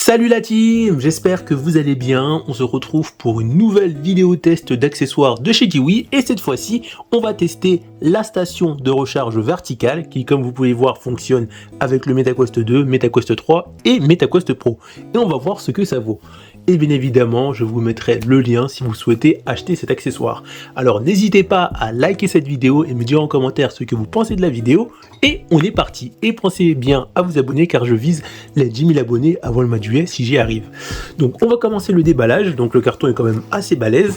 Salut la team, j'espère que vous allez bien. On se retrouve pour une nouvelle vidéo test d'accessoires de chez Kiwi et cette fois-ci, on va tester la station de recharge verticale qui, comme vous pouvez voir, fonctionne avec le MetaQuest 2, MetaQuest 3 et MetaQuest Pro. Et on va voir ce que ça vaut. Et bien évidemment, je vous mettrai le lien si vous souhaitez acheter cet accessoire. Alors n'hésitez pas à liker cette vidéo et me dire en commentaire ce que vous pensez de la vidéo. Et on est parti. Et pensez bien à vous abonner car je vise les 10 000 abonnés avant le mois de juillet si j'y arrive. Donc on va commencer le déballage. Donc le carton est quand même assez balèze.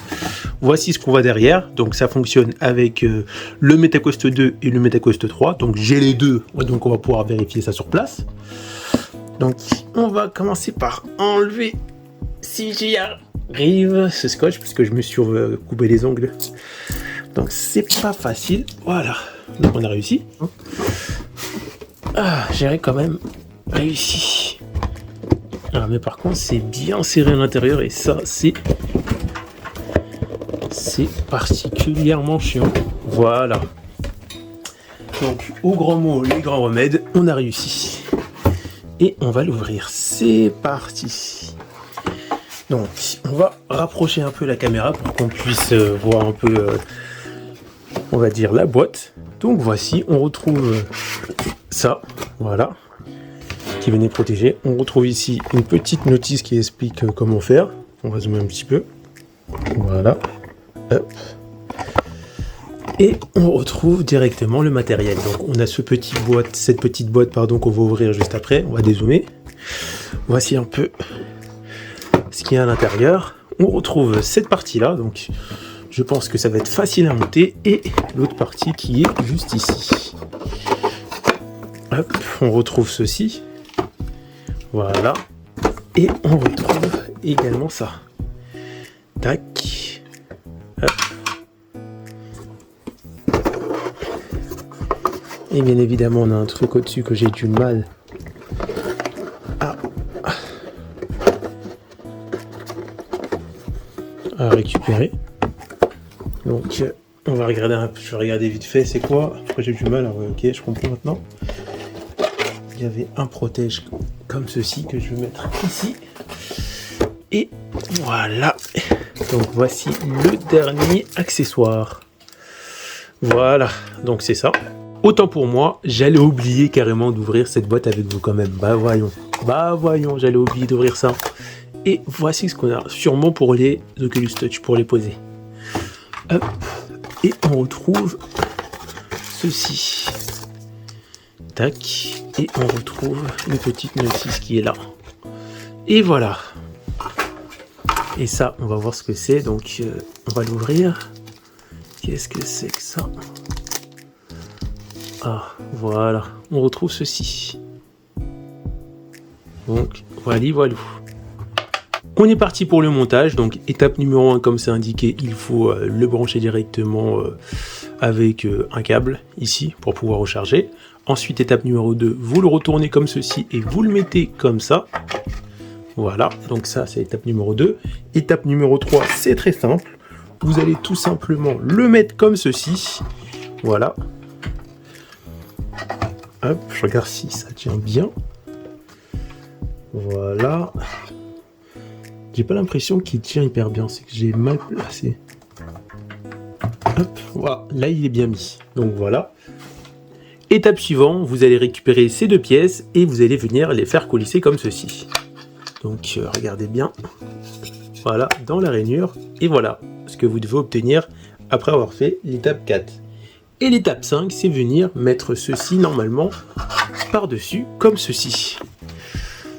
Voici ce qu'on voit derrière. Donc ça fonctionne avec le MetaQuest 2 et le MetaQuest 3. Donc j'ai les deux. Donc on va pouvoir vérifier ça sur place. Donc on va commencer par enlever, si j'y arrive, ce scotch parce que je me suis coupé les ongles. Donc c'est pas facile. Voilà. Donc on a réussi. J'ai quand même réussi. Mais par contre c'est bien serré à l'intérieur et ça c'est particulièrement chiant. Voilà. Donc au grand mot, les grands remèdes, on a réussi. Et on va l'ouvrir. C'est parti. Donc on va rapprocher un peu la caméra pour qu'on puisse voir un peu, on va dire, la boîte. Donc voici, on retrouve ça, voilà, qui venait protéger. On retrouve ici une petite notice qui explique comment faire. On va zoomer un petit peu. Voilà. Hop. Et on retrouve directement le matériel. Donc on a cette petite boîte qu'on va ouvrir juste après. On va dézoomer. Voici un peu ce qu'il y a à l'intérieur. On retrouve cette partie-là. Donc je pense que ça va être facile à monter. Et l'autre partie qui est juste ici. Hop, on retrouve ceci. Voilà. Et on retrouve également ça. Tac. Hop. Et bien évidemment, on a un truc au-dessus que j'ai du mal à récupérer. Donc, on va regarder un peu. Je vais regarder vite fait, c'est quoi? Pourquoi j'ai du mal? Ok, je comprends maintenant. Il y avait un protège comme ceci que je vais mettre ici. Et voilà. Donc, voici le dernier accessoire. Voilà. Donc, c'est ça. Autant pour moi, j'allais oublier carrément d'ouvrir cette boîte avec vous quand même. Bah voyons, j'allais oublier d'ouvrir ça. Et voici ce qu'on a sûrement pour les Oculus Touch, pour les poser. Hop. Et on retrouve ceci. Tac. Et on retrouve une petite notice qui est là. Et voilà. Et ça, on va voir ce que c'est. Donc, on va l'ouvrir. Qu'est-ce que c'est que ça ? Voilà, on retrouve ceci. Donc, voilà. On est parti pour le montage. Donc, étape numéro 1, comme c'est indiqué, il faut le brancher directement avec un câble, ici, pour pouvoir recharger. Ensuite, étape numéro 2, vous le retournez comme ceci et vous le mettez comme ça. Voilà, donc ça, c'est étape numéro 2. Étape numéro 3, c'est très simple. Vous allez tout simplement le mettre comme ceci. Voilà. Hop, je regarde si ça tient bien. Voilà. J'ai pas l'impression qu'il tient hyper bien, c'est que j'ai mal placé. Hop, voilà, là il est bien mis. Donc voilà. Étape suivante, vous allez récupérer ces deux pièces et vous allez venir les faire coulisser comme ceci. Donc regardez bien. Voilà, dans la rainure. Et voilà ce que vous devez obtenir après avoir fait l'étape 4. Et l'étape 5, c'est venir mettre ceci normalement par-dessus, comme ceci.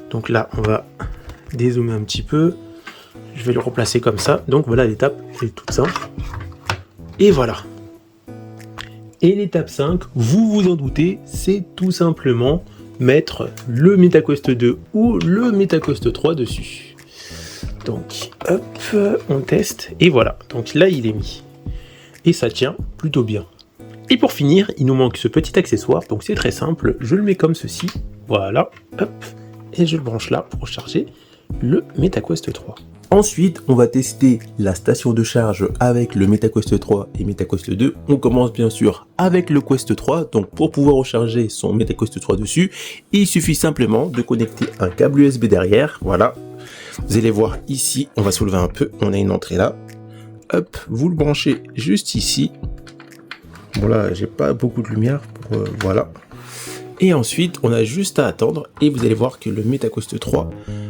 Donc là, on va dézoomer un petit peu. Je vais le replacer comme ça. Donc voilà, l'étape est toute simple. Et voilà. Et l'étape 5, vous vous en doutez, c'est tout simplement mettre le MetaQuest 2 ou le MetaQuest 3 dessus. Donc, hop, on teste. Et voilà. Donc là, il est mis. Et ça tient plutôt bien. Et pour finir, il nous manque ce petit accessoire, donc c'est très simple, je le mets comme ceci, voilà, hop, et je le branche là pour charger le MetaQuest 3. Ensuite, on va tester la station de charge avec le MetaQuest 3 et MetaQuest 2. On commence bien sûr avec le Quest 3. Donc pour pouvoir recharger son MetaQuest 3 dessus, il suffit simplement de connecter un câble USB derrière. Voilà. Vous allez voir ici, on va soulever un peu, on a une entrée là. Hop, vous le branchez juste ici. Bon là, j'ai pas beaucoup de lumière pour voilà. Et ensuite, on a juste à attendre et vous allez voir que le MetaQuest 3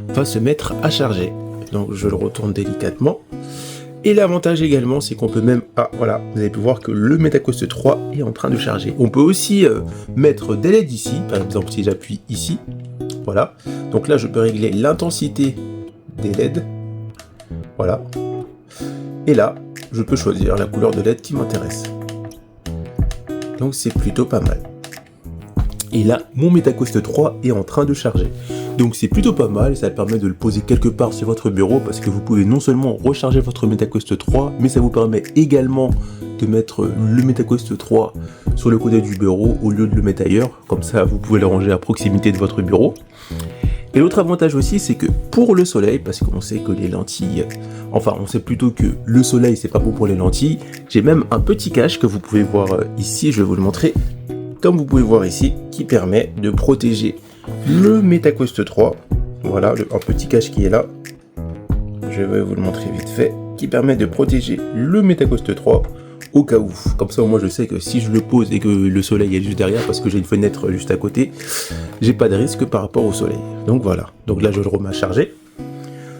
va se mettre à charger. Donc je le retourne délicatement. Et l'avantage également, c'est qu'on peut même... Ah voilà, vous avez pu voir que le MetaQuest 3 est en train de charger. On peut aussi mettre des LED ici, par exemple si j'appuie ici. Voilà. Donc là, je peux régler l'intensité des LED. Voilà. Et là, je peux choisir la couleur de LED qui m'intéresse. Donc c'est plutôt pas mal. Et là, mon MetaQuest 3 est en train de charger. Donc c'est plutôt pas mal, ça permet de le poser quelque part sur votre bureau parce que vous pouvez non seulement recharger votre MetaQuest 3, mais ça vous permet également de mettre le MetaQuest 3 sur le côté du bureau au lieu de le mettre ailleurs. Comme ça, vous pouvez le ranger à proximité de votre bureau. Et l'autre avantage aussi, c'est que pour le soleil, parce qu'on sait que les lentilles, enfin on sait plutôt que le soleil c'est pas bon pour les lentilles, j'ai même un petit cache que vous pouvez voir ici, je vais vous le montrer, comme vous pouvez voir ici, qui permet de protéger le MetaQuest 3, voilà, un petit cache qui est là, je vais vous le montrer vite fait, qui permet de protéger le MetaQuest 3 au cas où. Comme ça, moi je sais que si je le pose et que le soleil est juste derrière, parce que j'ai une fenêtre juste à côté, j'ai pas de risque par rapport au soleil. Donc voilà, donc là je le remets à charger.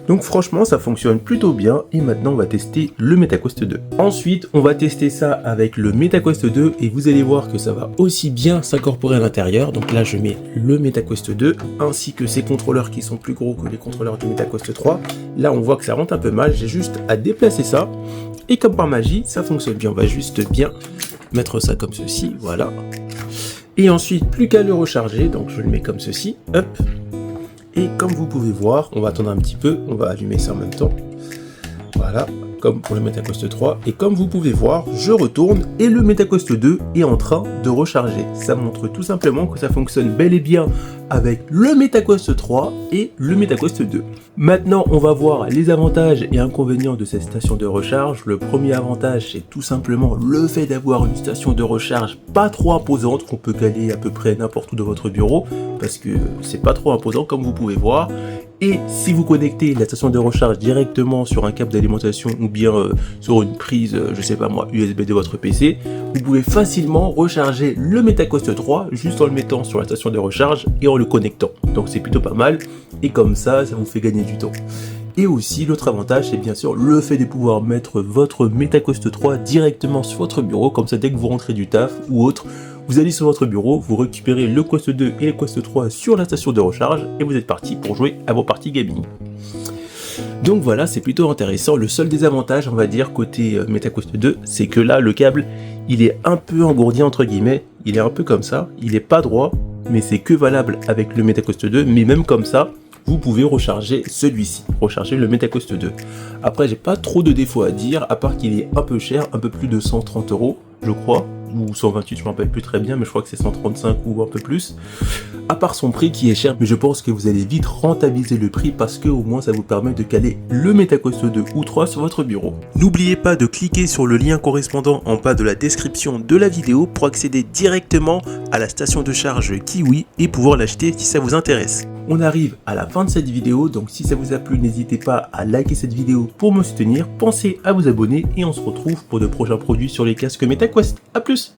Donc franchement, ça fonctionne plutôt bien et maintenant on va tester le MetaQuest 2. Ensuite, on va tester ça avec le MetaQuest 2 et vous allez voir que ça va aussi bien s'incorporer à l'intérieur. Donc là, je mets le MetaQuest 2 ainsi que ces contrôleurs qui sont plus gros que les contrôleurs du MetaQuest 3. Là, on voit que ça rentre un peu mal, j'ai juste à déplacer ça et comme par magie, ça fonctionne bien. On va juste bien mettre ça comme ceci, voilà. Et ensuite, plus qu'à le recharger, donc je le mets comme ceci, hop. Et comme vous pouvez voir, on va attendre un petit peu, on va allumer ça en même temps. Voilà, comme pour le MetaQuest 3. Et comme vous pouvez voir, je retourne et le MetaQuest 2 est en train de recharger. Ça montre tout simplement que ça fonctionne bel et bien avec le MetaQuest 3 et le MetaQuest 2. Maintenant, on va voir les avantages et inconvénients de cette station de recharge. Le premier avantage, c'est tout simplement le fait d'avoir une station de recharge pas trop imposante, qu'on peut caler à peu près n'importe où de votre bureau, parce que c'est pas trop imposant comme vous pouvez voir. Et si vous connectez la station de recharge directement sur un câble d'alimentation ou bien sur une prise, je sais pas moi, USB de votre PC, vous pouvez facilement recharger le MetaQuest 3 juste en le mettant sur la station de recharge et en le connectant. Donc c'est plutôt pas mal et comme ça, ça vous fait gagner du temps. Et aussi, l'autre avantage, c'est bien sûr le fait de pouvoir mettre votre MetaQuest 3 directement sur votre bureau, comme ça dès que vous rentrez du taf ou autre, vous allez sur votre bureau, vous récupérez le Quest 2 et le Quest 3 sur la station de recharge et vous êtes parti pour jouer à vos parties gaming. Donc voilà, c'est plutôt intéressant. Le seul désavantage, on va dire, côté MetaQuest 2, c'est que là, le câble, il est un peu engourdi entre guillemets, il est un peu comme ça, il est pas droit, mais c'est que valable avec le MetaQuest 2, mais même comme ça, vous pouvez recharger celui-ci, recharger le MetaQuest 2. Après, j'ai pas trop de défauts à dire, à part qu'il est un peu cher, un peu plus de 130 €, je crois, ou 128, je me rappelle plus très bien, mais je crois que c'est 135 ou un peu plus. À part son prix qui est cher, mais je pense que vous allez vite rentabiliser le prix parce que au moins ça vous permet de caler le MetaQuest 2 ou 3 sur votre bureau. N'oubliez pas de cliquer sur le lien correspondant en bas de la description de la vidéo pour accéder directement à la station de charge Kiwi et pouvoir l'acheter si ça vous intéresse. On arrive à la fin de cette vidéo, donc si ça vous a plu, n'hésitez pas à liker cette vidéo pour me soutenir, pensez à vous abonner et on se retrouve pour de prochains produits sur les casques MetaQuest. A plus!